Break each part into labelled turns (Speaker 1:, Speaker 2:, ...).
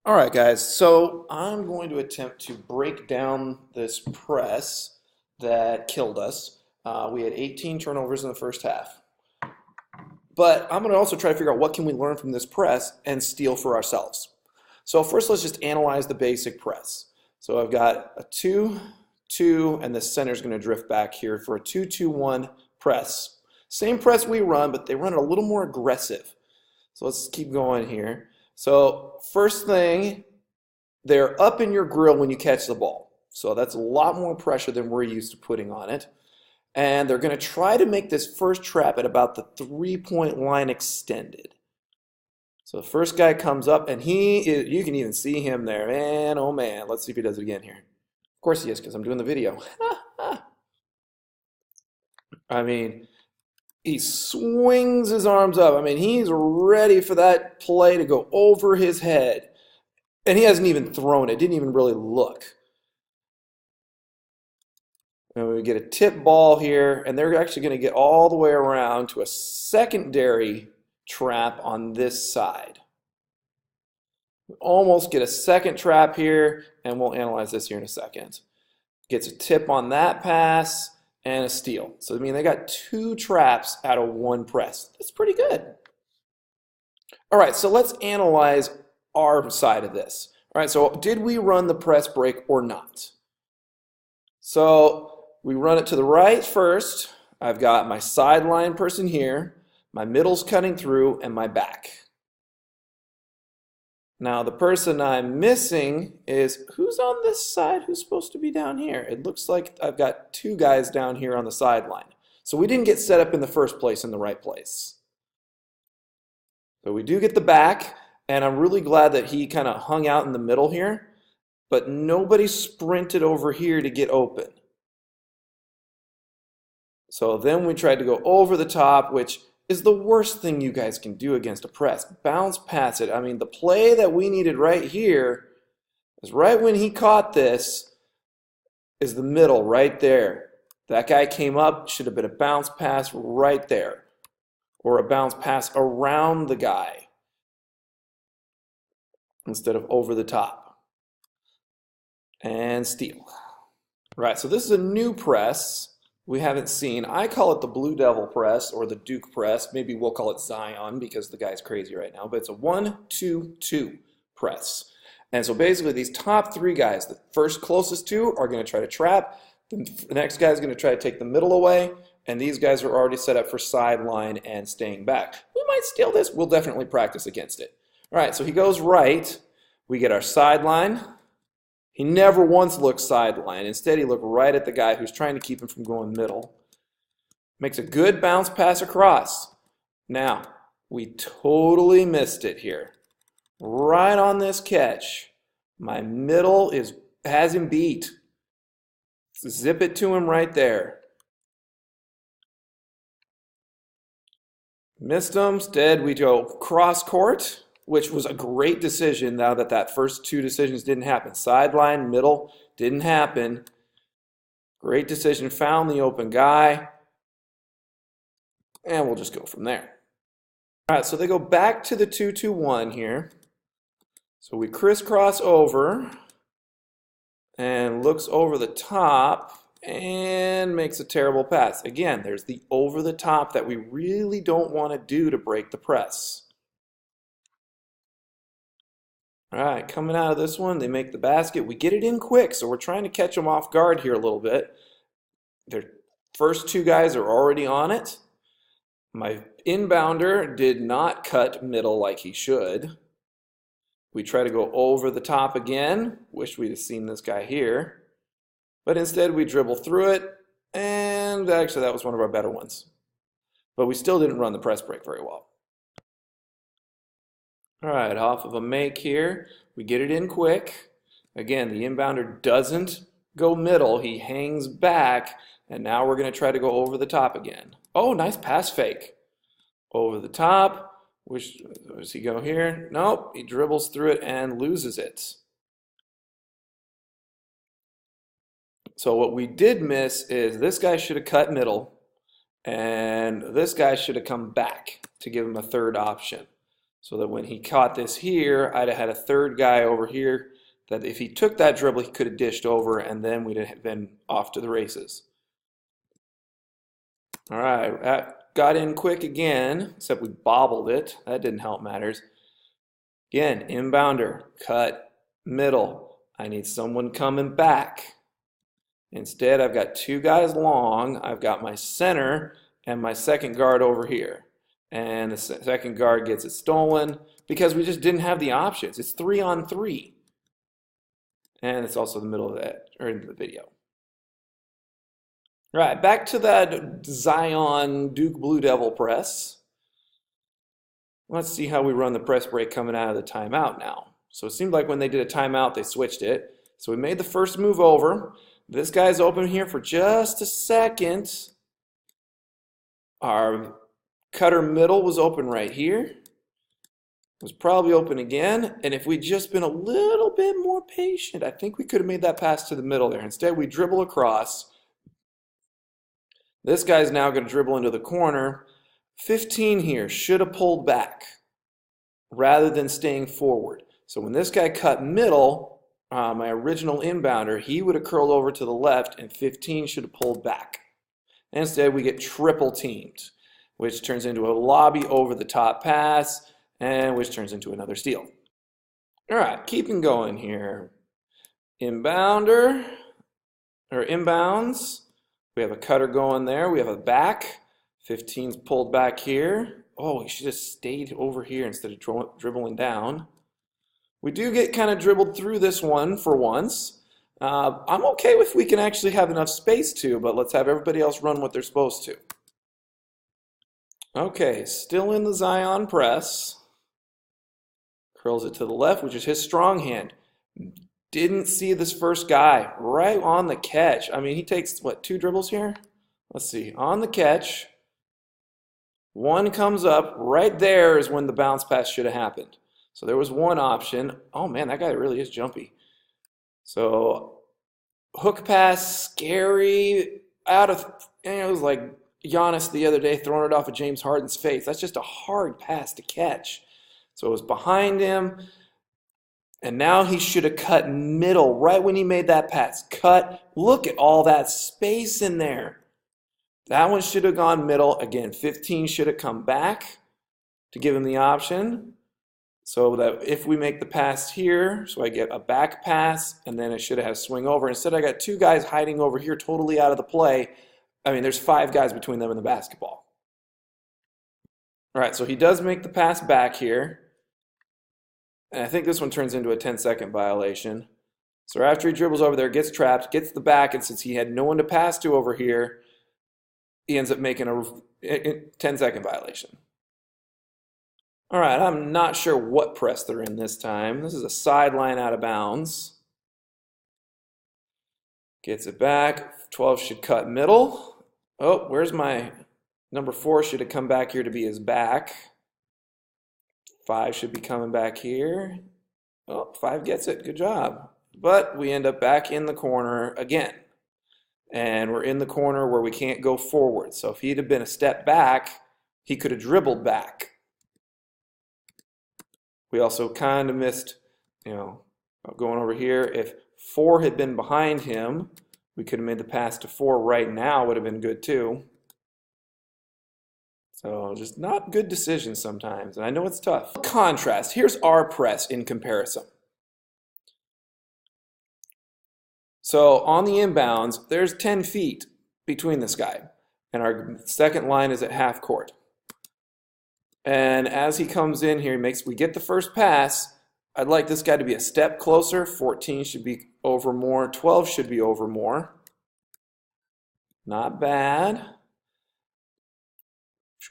Speaker 1: All right, guys, so I'm going to attempt to break down this press that killed us. We had 18 turnovers in the first half. But I'm going to also try to figure out what can we learn from this press and steal for ourselves. So first, let's just analyze the basic press. So I've got a 2, 2, and the center is going to drift back here for a 2, 2, 1 press. Same press we run, but they run it a little more aggressive. So let's keep going here. So first thing, they're up in your grill when you catch the ball. So that's a lot more pressure than we're used to putting on it. And they're going to try to make this first trap at about the 3-point line extended. So the first guy comes up, and you can even see him there. Man, oh man, let's see if he does it again here. Of course he is, because I'm doing the video. I mean, he swings his arms up. I mean, he's ready for that play to go over his head. And he hasn't even thrown it, didn't even really look. And we get a tip ball here, and they're actually going to get all the way around to a secondary trap on this side. We almost get a second trap here, and we'll analyze this here in a second. Gets a tip on that pass and a steal. So, I mean, they got 2 traps out of 1 press. That's pretty good. All right, so let's analyze our side of this. All right, so did we run the press break or not? So we run it to the right first. I've got my sideline person here, my middle's cutting through, and my back. Now the person I'm missing is who's on this side, who's supposed to be down here. It looks like I've got 2 guys down here on the sideline. So we didn't get set up in the first place in the right place. So we do get the back, and I'm really glad that he kind of hung out in the middle here, but nobody sprinted over here to get open. So then we tried to go over the top, which is the worst thing you guys can do against a press. Bounce pass it. I mean, the play that we needed right here is right when he caught this is the middle right there. That guy came up, should have been a bounce pass right there, or a bounce pass around the guy instead of over the top. And steal. Right, so this is a new press we haven't seen. I call it the Blue Devil press or the Duke press. Maybe we'll call it Zion because the guy's crazy right now. But it's a 1-2-2 press. And so basically these top 3 guys, the first closest 2 are going to try to trap. The next guy is going to try to take the middle away. And these guys are already set up for sideline and staying back. We might steal this. We'll definitely practice against it. All right, so he goes right. We get our sideline. He never once looked sideline. Instead, he looked right at the guy who's trying to keep him from going middle. Makes a good bounce pass across. Now, we totally missed it here. Right on this catch. My middle has him beat. Zip it to him right there. Missed him. Instead, we go cross court, which was a great decision now that first 2 decisions didn't happen. Sideline, middle, didn't happen. Great decision, found the open guy. And we'll just go from there. All right, so they go back to the 2-2-1 here. So we crisscross over and looks over the top and makes a terrible pass. Again, there's the over the top that we really don't want to do to break the press. All right, coming out of this one, they make the basket. We get it in quick, so we're trying to catch them off guard here a little bit. Their first 2 guys are already on it. My inbounder did not cut middle like he should. We try to go over the top again. Wish we'd have seen this guy here. But instead, we dribble through it, and actually that was one of our better ones. But we still didn't run the press break very well. All right, off of a make here. We get it in quick. Again, the inbounder doesn't go middle. He hangs back, and now we're going to try to go over the top again. Oh, nice pass fake. Over the top. Where does he go here? Nope, he dribbles through it and loses it. So what we did miss is this guy should have cut middle, and this guy should have come back to give him a third option. so that when he caught this here, I'd have had a third guy over here that if he took that dribble, he could have dished over, and then we'd have been off to the races. All right, that got in quick again, except we bobbled it. That didn't help matters. Again, inbounder, cut, middle. I need someone coming back. Instead, I've got two guys long. I've got my center and my second guard over here. And the second guard gets it stolen because we just didn't have the options. It's 3-on-3. And it's also the middle of that, or in the video. All right, back to that Zion Duke Blue Devil press. Let's see how we run the press break coming out of the timeout now. So it seemed like when they did a timeout, they switched it. So we made the first move over. This guy's open here for just a second. Our cutter middle was open right here. It was probably open again. And if we'd just been a little bit more patient, I think we could have made that pass to the middle there. Instead, we dribble across. This guy's now going to dribble into the corner. 15 here should have pulled back rather than staying forward. So when this guy cut middle, my original inbounder, he would have curled over to the left and 15 should have pulled back. And instead we get triple teamed, which turns into a lobby over the top pass and which turns into another steal. All right, keeping going here. Inbounder, or inbounds. We have a cutter going there. We have a back. 15's pulled back here. Oh, he should have stayed over here instead of dribbling down. We do get kind of dribbled through this one for once. I'm okay if we can actually have enough space to, but let's have everybody else run what they're supposed to. Okay, still in the Zion press. Curls it to the left, which is his strong hand. Didn't see this first guy right on the catch. I mean, he takes, what, 2 dribbles here? Let's see, on the catch. One comes up, right there is when the bounce pass should have happened. So there was one option. Oh man, that guy really is jumpy. So hook pass, scary, out of, it was like Giannis the other day throwing it off of James Harden's face. That's just a hard pass to catch. So it was behind him. And now he should have cut middle right when he made that pass. Cut. Look at all that space in there. That one should have gone middle. Again, 15 should have come back to give him the option. So that if we make the pass here, so I get a back pass, and then I should have swing over. Instead, I got 2 guys hiding over here totally out of the play. I mean, there's 5 guys between them and the basketball. All right, so he does make the pass back here. And I think this one turns into a 10-second violation. So after he dribbles over there, gets trapped, gets the back, and since he had no one to pass to over here, he ends up making a 10-second violation. All right, I'm not sure what press they're in this time. This is a sideline out of bounds. Gets it back. 12 should cut middle. Oh, where's my number 4 should have come back here to be his back. 5 should be coming back here. Oh, 5 gets it. Good job. But we end up back in the corner again. And we're in the corner where we can't go forward. So if he'd have been a step back, he could have dribbled back. We also kind of missed, going over here. If 4 had been behind him, we could have made the pass to 4 right now. Would have been good too. So just not good decisions sometimes, and I know it's tough. Contrast, here's our press in comparison. So on the inbounds, there's 10 feet between this guy, and our second line is at half court. And as he comes in here, we get the first pass. I'd like this guy to be a step closer. 14 should be over more. 12 should be over more. Not bad.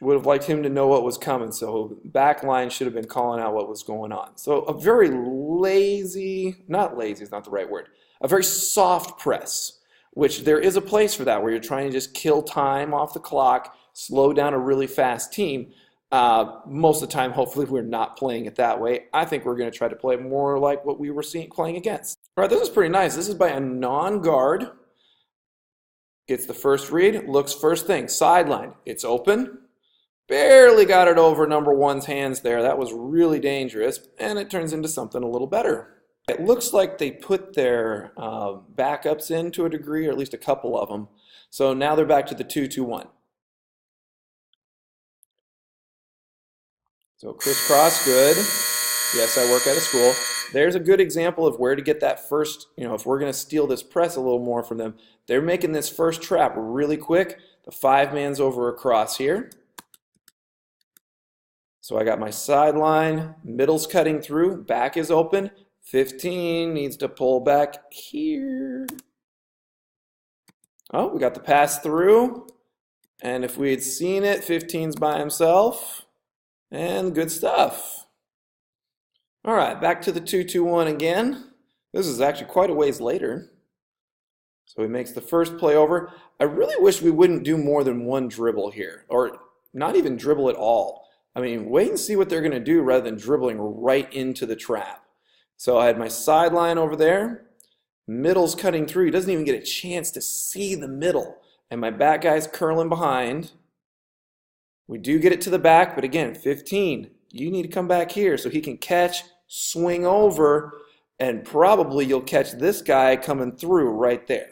Speaker 1: Would have liked him to know what was coming, so back line should have been calling out what was going on. So a very lazy, not lazy is not the right word, a very soft press, which there is a place for that where you're trying to just kill time off the clock, slow down a really fast team. Most of the time, hopefully, we're not playing it that way. I think we're going to try to play more like what we were playing against. All right, this is pretty nice. This is by a non-guard. Gets the first read, looks first thing, sideline. It's open. Barely got it over number one's hands there. That was really dangerous, and it turns into something a little better. It looks like they put their backups in to a degree, or at least a couple of them. So now they're back to the 2-2-1. So crisscross, good. Yes, I work at a school. There's a good example of where to get that first, if we're going to steal this press a little more from them. They're making this first trap really quick. The 5-man's over across here. So I got my sideline, middle's cutting through, back is open. 15 needs to pull back here. Oh, we got the pass through. And if we had seen it, 15's by himself. And good stuff. All right, back to the 2-2-1 again. This is actually quite a ways later. So he makes the first play over. I really wish we wouldn't do more than one dribble here, or not even dribble at all. I mean, wait and see what they're going to do rather than dribbling right into the trap. So I had my sideline over there. Middle's cutting through. He doesn't even get a chance to see the middle. And my back guy's curling behind. We do get it to the back, but again, 15, you need to come back here so he can catch, swing over, and probably you'll catch this guy coming through right there.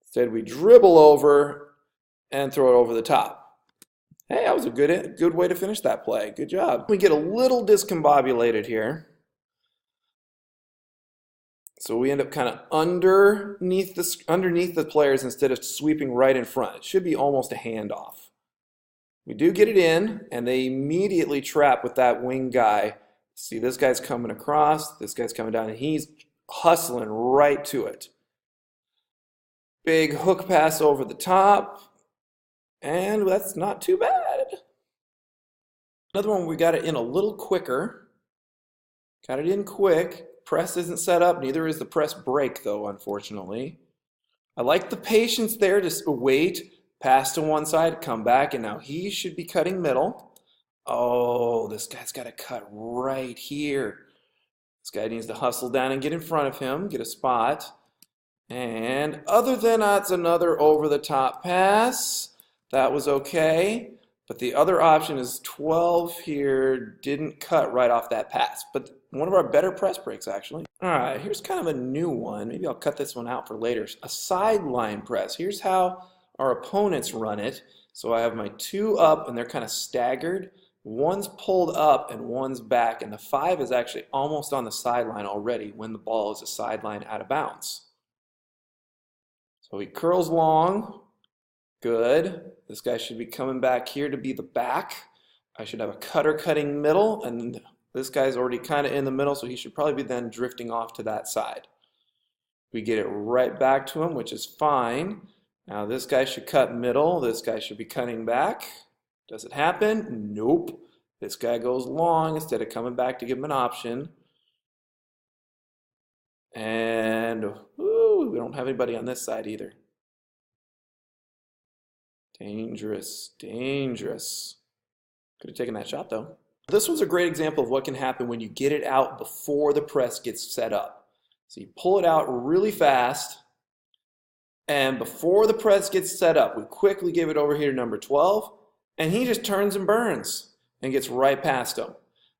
Speaker 1: Instead, we dribble over and throw it over the top. Hey, that was a good way to finish that play. Good job. We get a little discombobulated here. So we end up kind of underneath the players instead of sweeping right in front. It should be almost a handoff. We do get it in, and they immediately trap with that wing guy. See, this guy's coming across, this guy's coming down, and he's hustling right to it. Big hook pass over the top, and that's not too bad. Another one, we got it in a little quicker. Got it in quick. Press isn't set up, neither is the press break, though, unfortunately. I like the patience there to wait. Pass to one side, come back, and now he should be cutting middle. Oh, this guy's got to cut right here. This guy needs to hustle down and get in front of him, get a spot. And other than that's another over-the-top pass. That was okay. But the other option is 12 here, didn't cut right off that pass. But one of our better press breaks, actually. All right, here's kind of a new one. Maybe I'll cut this one out for later. A sideline press. Here's how our opponents run it. So I have my 2 up, and they're kind of staggered. One's pulled up, and one's back. And the 5 is actually almost on the sideline already when the ball is a sideline out of bounds. So he curls long. Good. This guy should be coming back here to be the back. I should have a cutter cutting middle, and this guy's already kind of in the middle, so he should probably be then drifting off to that side. We get it right back to him, which is fine. Now this guy should cut middle. This guy should be cutting back. Does it happen? Nope. This guy goes long instead of coming back to give him an option. And we don't have anybody on this side either. Dangerous, dangerous. Could have taken that shot though. This one's a great example of what can happen when you get it out before the press gets set up. So you pull it out really fast, and before the press gets set up, we quickly give it over here to number 12, and he just turns and burns and gets right past him.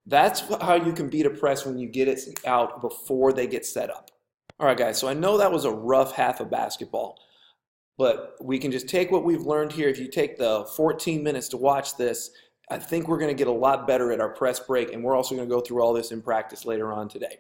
Speaker 1: That's how you can beat a press when you get it out before they get set up. All right, guys, so I know that was a rough half of basketball, but we can just take what we've learned here. If you take the 14 minutes to watch this, I think we're going to get a lot better at our press break, and we're also going to go through all this in practice later on today.